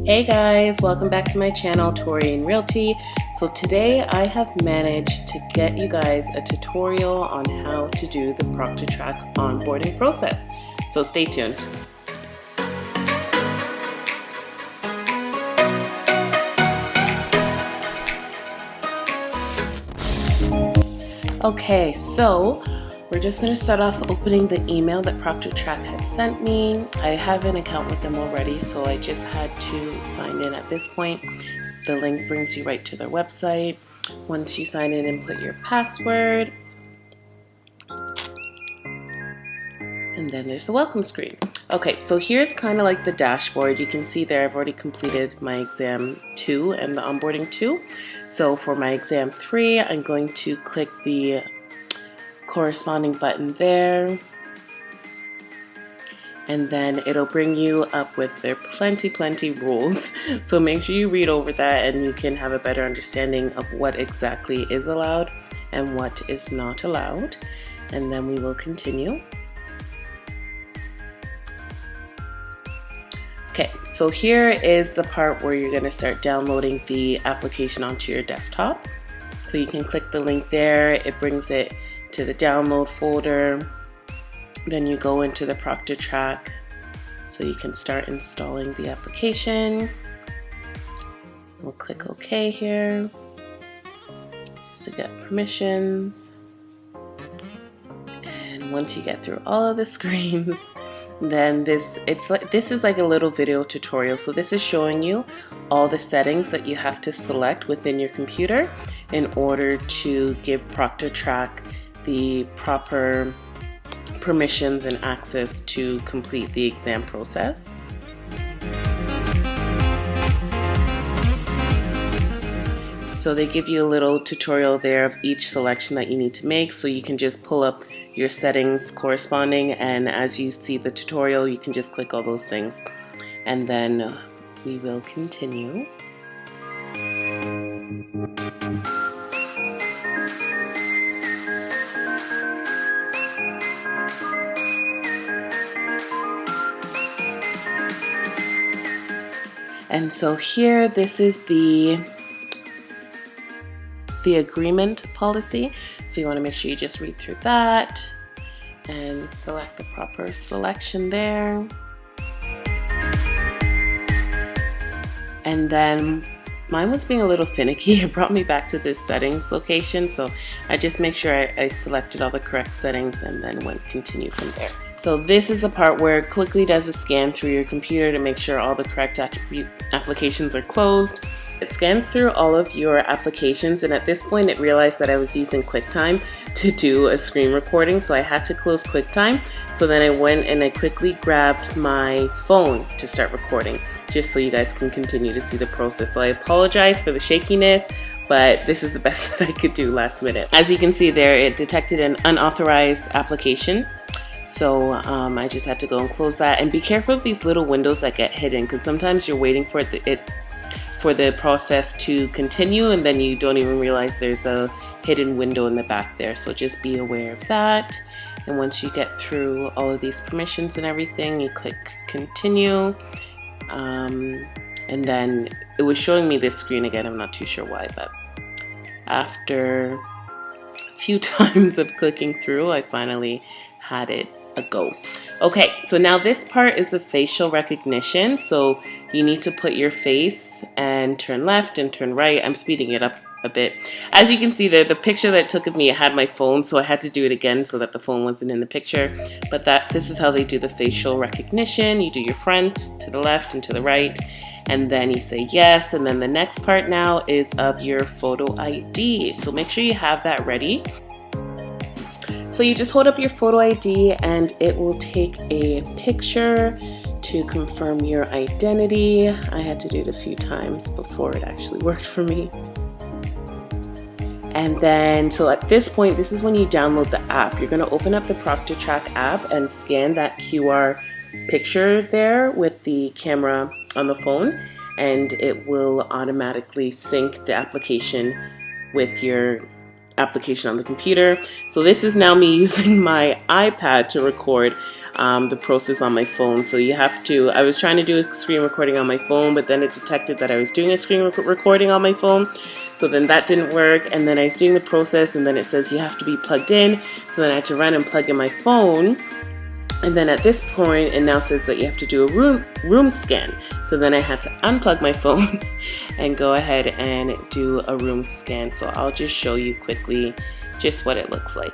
Hey guys, welcome back to my channel, Tori and Realty. So today I have managed to get you guys a tutorial on how to do the ProctorTrack onboarding process. So stay tuned. Okay, so we're just going to start off opening the email that ProctorTrack had sent me. I have an account with them already, so I just had to sign in at this point. The link brings you right to their website. Once you sign in and put your password, and then there's the welcome screen. Okay, so here's kind of like the dashboard. You can see there I've already completed my exam 2 and the onboarding 2. So for my exam 3, I'm going to click the corresponding button there, and then it'll bring you up with their plenty rules. So make sure you read over that and you can have a better understanding of what exactly is allowed and what is not allowed. And then we will continue. Okay, so here is the part where you're going to start downloading the application onto your desktop. So you can click the link there, it brings it to the download folder. Then you go into the ProctorTrack so you can start installing the application. We'll click OK here just to get permissions. And once you get through all of the screens, then this is like a little video tutorial. So this is showing you all the settings that you have to select within your computer in order to give ProctorTrack the proper permissions and access to complete the exam process. So they give you a little tutorial there of each selection that you need to make, so you can just pull up your settings corresponding, and as you see the tutorial you can just click all those things, and then we will continue. And so here, this is the agreement policy. So you want to make sure you just read through that and select the proper selection there. And then mine was being a little finicky. It brought me back to this settings location. So I just make sure I selected all the correct settings and then went continue from there. So this is the part where it quickly does a scan through your computer to make sure all the correct applications are closed. It scans through all of your applications, and at this point it realized that I was using QuickTime to do a screen recording, so I had to close QuickTime. So then I went and I quickly grabbed my phone to start recording, just so you guys can continue to see the process. So I apologize for the shakiness, but this is the best that I could do last minute. As you can see there, it detected an unauthorized application. So I just had to go and close that, and be careful of these little windows that get hidden, because sometimes you're waiting for for the process to continue and then you don't even realize there's a hidden window in the back there. So just be aware of that. And once you get through all of these permissions and everything, you click continue. And then it was showing me this screen again. I'm not too sure why, but after a few times of clicking through, I finally had it a go. Okay, so now this part is the facial recognition. So you need to put your face and turn left and turn right. I'm speeding it up a bit. As you can see there, the picture that it took of me, it had my phone, so I had to do it again so that the phone wasn't in the picture. But this is how they do the facial recognition. You do your front, to the left and to the right, and then you say yes. And then the next part now is of your photo ID. So make sure you have that ready. So you just hold up your photo ID and it will take a picture to confirm your identity. I had to do it a few times before it actually worked for me. And then, so at this point, this is when you download the app. You're going to open up the ProctorTrack app and scan that QR picture there with the camera on the phone, and it will automatically sync the application with your application on the computer. So this is now me using my iPad to record. the process on my phone. So you have to, I was trying to do a screen recording on my phone, but then it detected that I was doing a screen recording on my phone. So then that didn't work, and then I was doing the process, and then it says you have to be plugged in. So then I had to run and plug in my phone. And then at this point, it now says that you have to do a room scan. So then I had to unplug my phone and go ahead and do a room scan. So I'll just show you quickly just what it looks like.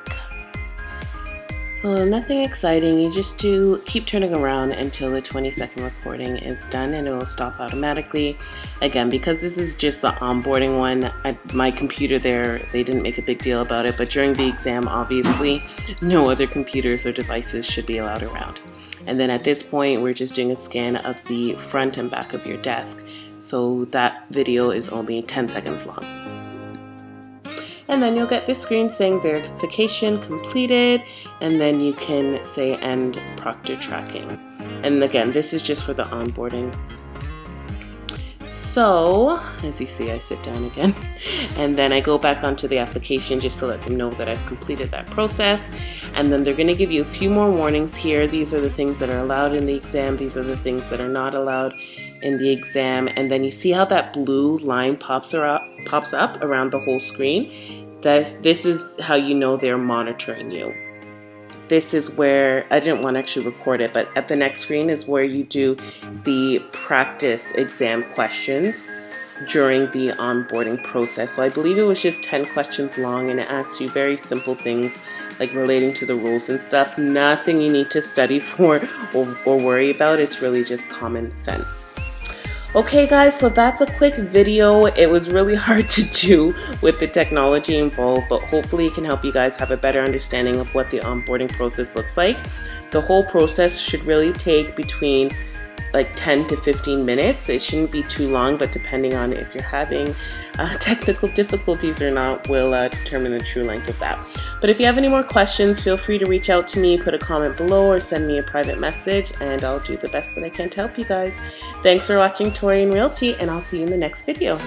So nothing exciting, you just keep turning around until the 20-second recording is done, and it will stop automatically. Again, because this is just the onboarding one, at my computer there, they didn't make a big deal about it, but during the exam, obviously, no other computers or devices should be allowed around. And then at this point, we're just doing a scan of the front and back of your desk. So that video is only 10 seconds long. And then you'll get this screen saying verification completed, and then you can say end proctor tracking. And again, this is just for the onboarding. So, as you see, I sit down again, and then I go back onto the application just to let them know that I've completed that process. And then they're going to give you a few more warnings here. These are the things that are allowed in the exam. These are the things that are not allowed in the exam. And then you see how that blue line pops up around the whole screen. This is how you know they're monitoring you. This is where, I didn't want to actually record it, but at the next screen is where you do the practice exam questions during the onboarding process. So I believe it was just 10 questions long, and it asks you very simple things like relating to the rules and stuff. Nothing you need to study for or worry about. It's really just common sense. Okay guys, so that's a quick video. It was really hard to do with the technology involved, but hopefully it can help you guys have a better understanding of what the onboarding process looks like. The whole process should really take between like 10 to 15 minutes. It shouldn't be too long, but depending on if you're having technical difficulties or not will determine the true length of that. But if you have any more questions, feel free to reach out to me, put a comment below, or send me a private message, and I'll do the best that I can to help you guys. Thanks for watching Tori and Realty, and I'll see you in the next video.